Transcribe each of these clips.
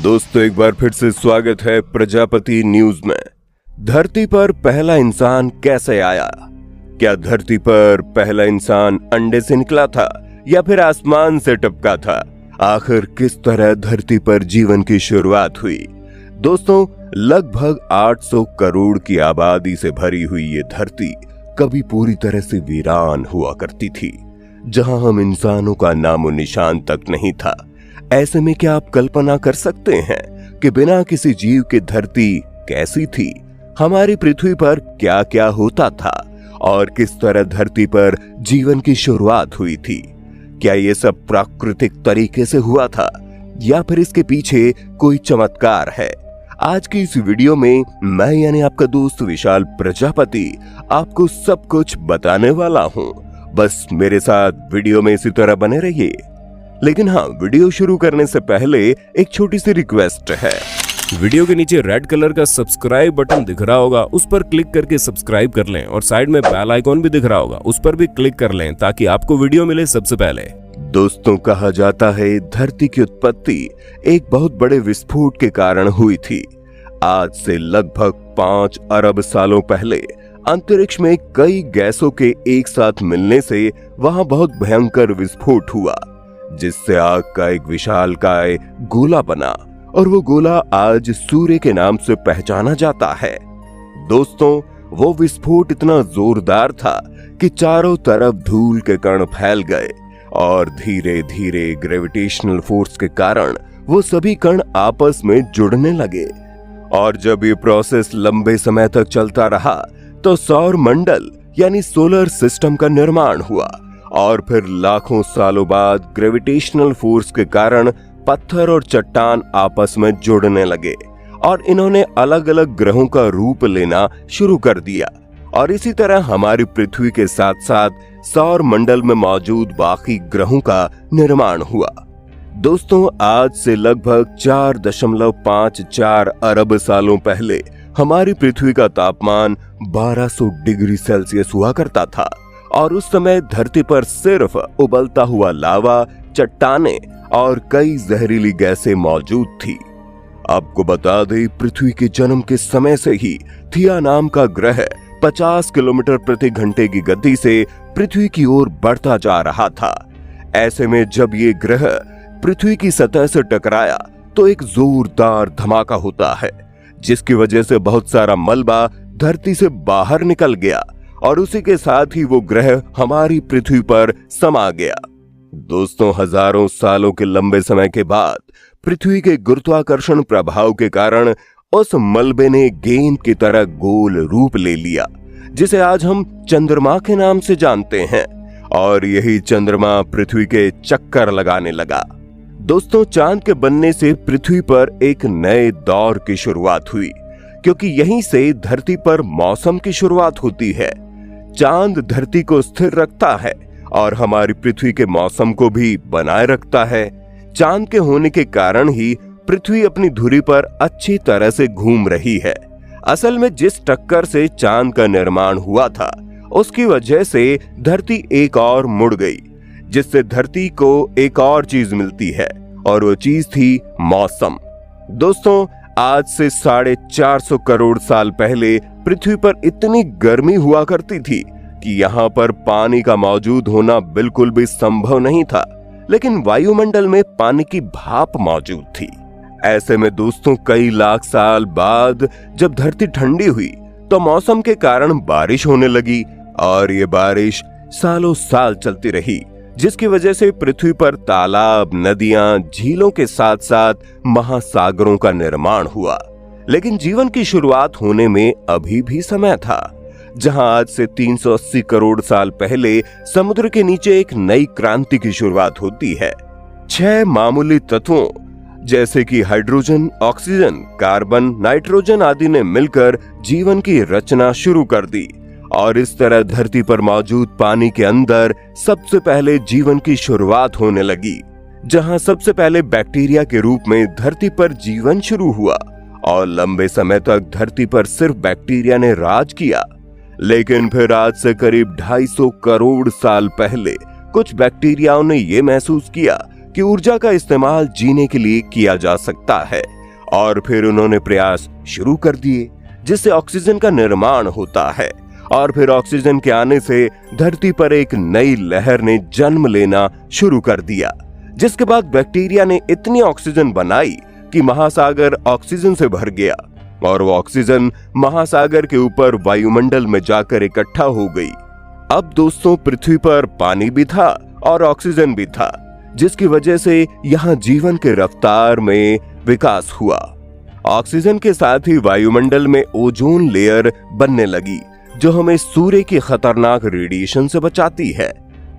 दोस्तों एक बार फिर से स्वागत है प्रजापति न्यूज में। धरती पर पहला इंसान कैसे आया? क्या धरती पर पहला इंसान अंडे से निकला था या फिर आसमान से टपका था? आखिर किस तरह धरती पर जीवन की शुरुआत हुई? दोस्तों, लगभग 800 करोड़ की आबादी से भरी हुई ये धरती कभी पूरी तरह से वीरान हुआ करती थी, जहां हम इंसानों का नामो निशान तक नहीं था। ऐसे में क्या आप कल्पना कर सकते हैं कि बिना किसी जीव के धरती कैसी थी? हमारी पृथ्वी पर क्या क्या होता था और किस तरह धरती पर जीवन की शुरुआत हुई थी? क्या ये सब प्राकृतिक तरीके से हुआ था या फिर इसके पीछे कोई चमत्कार है? आज की इस वीडियो में मैं यानी आपका दोस्त विशाल प्रजापति आपको सब कुछ बताने वाला हूं। बस मेरे साथ वीडियो में इसी तरह बने रहिए। लेकिन हाँ, वीडियो शुरू करने से पहले एक छोटी सी रिक्वेस्ट है। वीडियो के नीचे रेड कलर का सब्सक्राइब बटन दिख रहा होगा, उस पर क्लिक करके सब्सक्राइब कर लें और साइड में बेल आइकॉन भी दिख रहा होगा, उस पर भी क्लिक कर लें ताकि आपको वीडियो मिले सबसे पहले। दोस्तों, कहा जाता है धरती की उत्पत्ति एक बहुत बड़े विस्फोट के कारण हुई थी। आज से लगभग 5 अरब सालों पहले अंतरिक्ष में कई गैसों के एक साथ मिलने से वहां बहुत भयंकर विस्फोट हुआ, जिससे आग का एक विशालकाय गोला बना और वो गोला आज सूर्य के नाम से पहचाना जाता है। दोस्तों, वो विस्फोट इतना जोरदार था कि चारों तरफ धूल के कण फैल गए और धीरे धीरे ग्रेविटेशनल फोर्स के कारण वो सभी कण आपस में जुड़ने लगे। और जब ये प्रोसेस लंबे समय तक चलता रहा तो सौर मंडल यानी सोलर सिस्टम का निर्माण हुआ और फिर लाखों सालों बाद ग्रेविटेशनल फोर्स के कारण पत्थर और चट्टान आपस में जुड़ने लगे और इन्होंने अलग अलग ग्रहों का रूप लेना शुरू कर दिया। और इसी तरह हमारी पृथ्वी के साथ साथ सौर मंडल में मौजूद बाकी ग्रहों का निर्माण हुआ। दोस्तों, आज से लगभग 4.54 अरब सालों पहले हमारी पृथ्वी का तापमान 1200 डिग्री सेल्सियस हुआ करता था और उस समय धरती पर सिर्फ उबलता हुआ लावा, चट्टानें और कई जहरीली गैसें मौजूद थी। आपको बता दें, पृथ्वी के जन्म के समय से ही थिया नाम का ग्रह 50 किलोमीटर प्रति घंटे की गति से पृथ्वी की ओर बढ़ता जा रहा था। ऐसे में जब ये ग्रह पृथ्वी की सतह से टकराया तो एक जोरदार धमाका होता है, जिसकी वजह से बहुत सारा मलबा धरती से बाहर निकल गया और उसी के साथ ही वो ग्रह हमारी पृथ्वी पर समा गया। दोस्तों, हजारों सालों के लंबे समय के बाद पृथ्वी के गुरुत्वाकर्षण प्रभाव के कारण उस मलबे ने गेंद की तरह गोल रूप ले लिया, जिसे आज हम चंद्रमा के नाम से जानते हैं। और यही चंद्रमा पृथ्वी के चक्कर लगाने लगा। दोस्तों, चांद के बनने से पृथ्वी पर एक नए दौर की शुरुआत हुई, क्योंकि यहीं से धरती पर मौसम की शुरुआत होती है। चांद धरती को स्थिर रखता है और हमारी पृथ्वी के मौसम को भी बनाए रखता है। चांद के होने के कारण ही पृथ्वी अपनी धुरी पर अच्छी तरह से घूम रही है। असल में जिस टक्कर से चांद का निर्माण हुआ था, उसकी वजह से धरती एक और मुड़ गई, जिससे धरती को एक और चीज मिलती है और वो चीज थी मौसम। दोस्तों, आज से 450 करोड़ साल पहले पृथ्वी पर इतनी गर्मी हुआ करती थी कि यहाँ पर पानी का मौजूद होना बिल्कुल भी संभव नहीं था, लेकिन वायुमंडल में पानी की भाप मौजूद थी। ऐसे में दोस्तों, कई लाख साल बाद जब धरती ठंडी हुई तो मौसम के कारण बारिश होने लगी और ये बारिश सालों साल चलती रही, जिसकी वजह से पृथ्वी पर तालाब, नदियां, झीलों के साथ साथ महासागरों का निर्माण हुआ। लेकिन जीवन की शुरुआत होने में अभी भी समय था, जहां आज से 380 करोड़ साल पहले समुद्र के नीचे एक नई क्रांति की शुरुआत होती है। 6 मामूली तत्वों जैसे कि हाइड्रोजन, ऑक्सीजन, कार्बन, नाइट्रोजन आदि ने मिलकर जीवन की रचना शुरू कर दी और इस तरह धरती पर मौजूद पानी के अंदर सबसे पहले जीवन की शुरुआत होने लगी, जहां सबसे पहले बैक्टीरिया के रूप में धरती पर जीवन शुरू हुआ और लंबे समय तक धरती पर सिर्फ बैक्टीरिया ने राज किया। लेकिन फिर आज से करीब 250 करोड़ साल पहले कुछ बैक्टीरियाओं ने यह महसूस किया कि ऊर्जा का इस्तेमाल जीने के लिए किया जा सकता है, और फिर उन्होंने प्रयास शुरू कर दिए जिससे ऑक्सीजन का निर्माण होता है। और फिर ऑक्सीजन के आने से धरती पर एक नई लहर ने जन्म लेना शुरू कर दिया, जिसके बाद बैक्टीरिया ने इतनी ऑक्सीजन बनाई कि महासागर ऑक्सीजन से भर गया, और वो ऑक्सीजन महासागर के ऊपर वायुमंडल में जाकर इकट्ठा हो गई। अब दोस्तों, पृथ्वी पर पानी भी था और ऑक्सीजन भी था, जिसकी वजह से यहाँ जीवन के रफ्तार में विकास हुआ। ऑक्सीजन के साथ ही वायुमंडल में ओजोन लेयर बनने लगी, जो हमें सूर्य की खतरनाक रेडिएशन से बचाती है।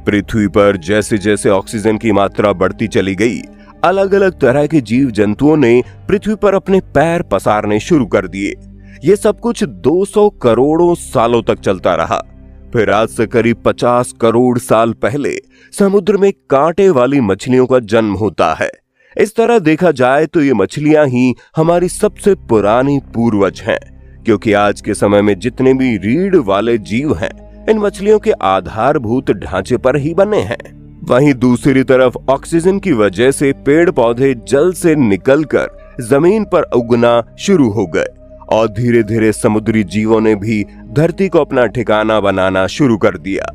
पृथ्वी पर जैसे जैसे ऑक्सीजन की मात्रा बढ़ती चली गई, अलग अलग तरह के जीव जंतुओं ने पृथ्वी पर अपने पैर पसारने शुरू कर दिए। ये सब कुछ 200 करोड़ों सालों तक चलता रहा। फिर आज से करीब 50 करोड़ साल पहले समुद्र में कांटे वाली मछलियों का जन्म होता है। इस तरह देखा जाए तो ये मछलियां ही हमारी सबसे पुरानी पूर्वज हैं, क्योंकि आज के समय में जितने भी रीढ़ वाले जीव हैं, इन मछलियों के आधारभूत ढांचे पर ही बने हैं। वहीं दूसरी तरफ ऑक्सीजन की वजह से पेड़ पौधे जल से निकलकर जमीन पर उगना शुरू हो गए, और धीरे धीरे समुद्री जीवों ने भी धरती को अपना ठिकाना बनाना शुरू कर दिया।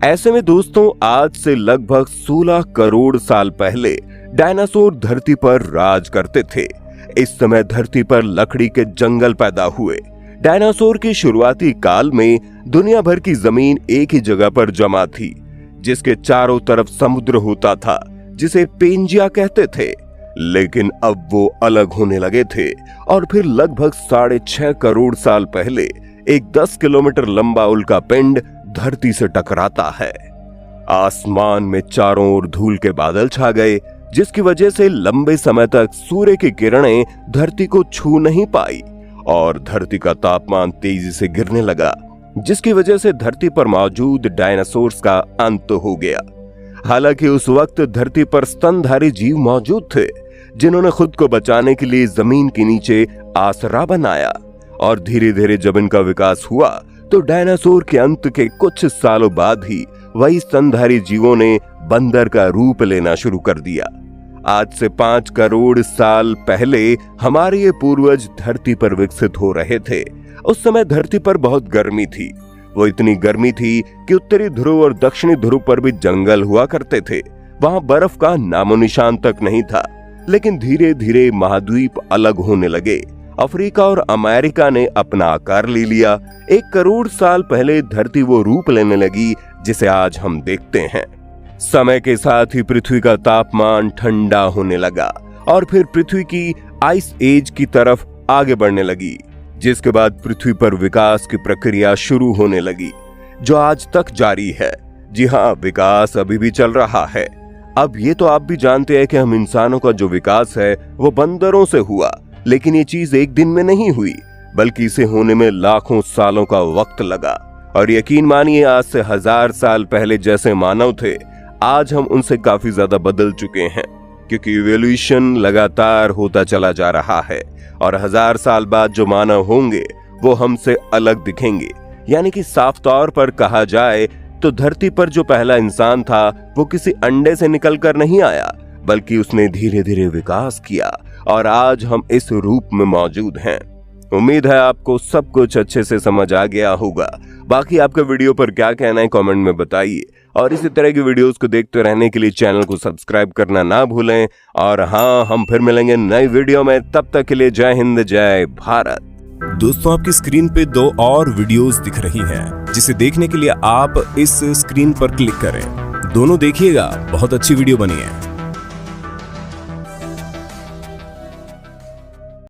ऐसे में दोस्तों, आज से लगभग 16 करोड़ साल पहले डायनासोर धरती पर राज करते थे। इस समय धरती पर लकड़ी के जंगल पैदा हुए। डायनासोर के शुरुआती काल में दुनिया भर की जमीन एक ही जगह पर जमा थी, जिसके चारों तरफ समुद्र होता था, जिसे पेंजिया कहते थे। लेकिन अब वो अलग होने लगे थे, और फिर लगभग 6.5 करोड़ साल पहले एक 10 किलोमीटर लंबा उल्का पिंड धरती से टकराता है। आसमान में चारों ओर धूल के बादल छा गए, जिसकी वजह से लंबे समय तक सूर्य की किरणें धरती को छू नहीं पाई, और धरती का तापमान तेजी से गिरने लगा, जिसकी वजह से धरती पर मौजूद डायनासोर्स का अंत हो गया। हालांकि उस वक्त धरती पर स्तनधारी जीव मौजूद थे, जिन्होंने खुद को बचाने के लिए जमीन के नीचे आसरा बनाया, और धीरे धीरे जब इनका विकास हुआ तो डायनासोर के अंत के कुछ सालों बाद ही वही स्तनधारी जीवों ने बंदर का रूप लेना शुरू कर दिया। आज से 5 करोड़ साल पहले हमारे ये पूर्वज धरती पर विकसित हो रहे थे। उस समय धरती पर बहुत गर्मी थी। वो इतनी गर्मी थी कि उत्तरी ध्रुव और दक्षिणी ध्रुव पर भी जंगल हुआ करते थे। वहां बर्फ का नामो निशान तक नहीं था। लेकिन धीरे धीरे महाद्वीप अलग होने लगे। अफ्रीका और अमेरिका ने अपना आकार ले लिया। 1 करोड़ साल पहले धरती वो रूप लेने लगी जिसे आज हम देखते हैं। समय के साथ ही पृथ्वी का तापमान ठंडा होने लगा, और फिर पृथ्वी की आइस एज की तरफ आगे बढ़ने लगी, जिसके बाद पृथ्वी पर विकास की प्रक्रिया शुरू होने लगी, जो आज तक जारी है। जी हाँ, विकास अभी भी चल रहा है। अब ये तो आप भी जानते हैं कि हम इंसानों का जो विकास है वो बंदरों से हुआ, लेकिन ये चीज एक दिन में नहीं हुई, बल्कि इसे होने में लाखों सालों का वक्त लगा। और यकीन मानिए, आज से 1000 साल पहले जैसे मानव थे, आज हम उनसे काफी ज्यादा बदल चुके हैं, क्योंकि इवोल्यूशन लगातार होता चला जा रहा है, और 1000 साल बाद जो मानव होंगे वो हमसे अलग दिखेंगे। यानी कि साफ तौर पर कहा जाए तो धरती पर जो पहला इंसान था वो किसी अंडे से निकलकर नहीं आया, बल्कि उसने धीरे धीरे विकास किया, और आज हम इस रूप में मौजूद हैं। उम्मीद है आपको सब कुछ अच्छे से समझ आ गया होगा। बाकी आपका वीडियो पर क्या कहना है कमेंट में बताइए, और इसी तरह की वीडियोस को देखते रहने के लिए चैनल को सब्सक्राइब करना ना भूलें। और हाँ, हम फिर मिलेंगे नई वीडियो में। तब तक के लिए जय हिंद, जय भारत। दोस्तों, आपकी स्क्रीन पे 2 और वीडियोस दिख रही हैं, जिसे देखने के लिए आप इस स्क्रीन पर क्लिक करें। दोनों देखिएगा, बहुत अच्छी वीडियो बनी है।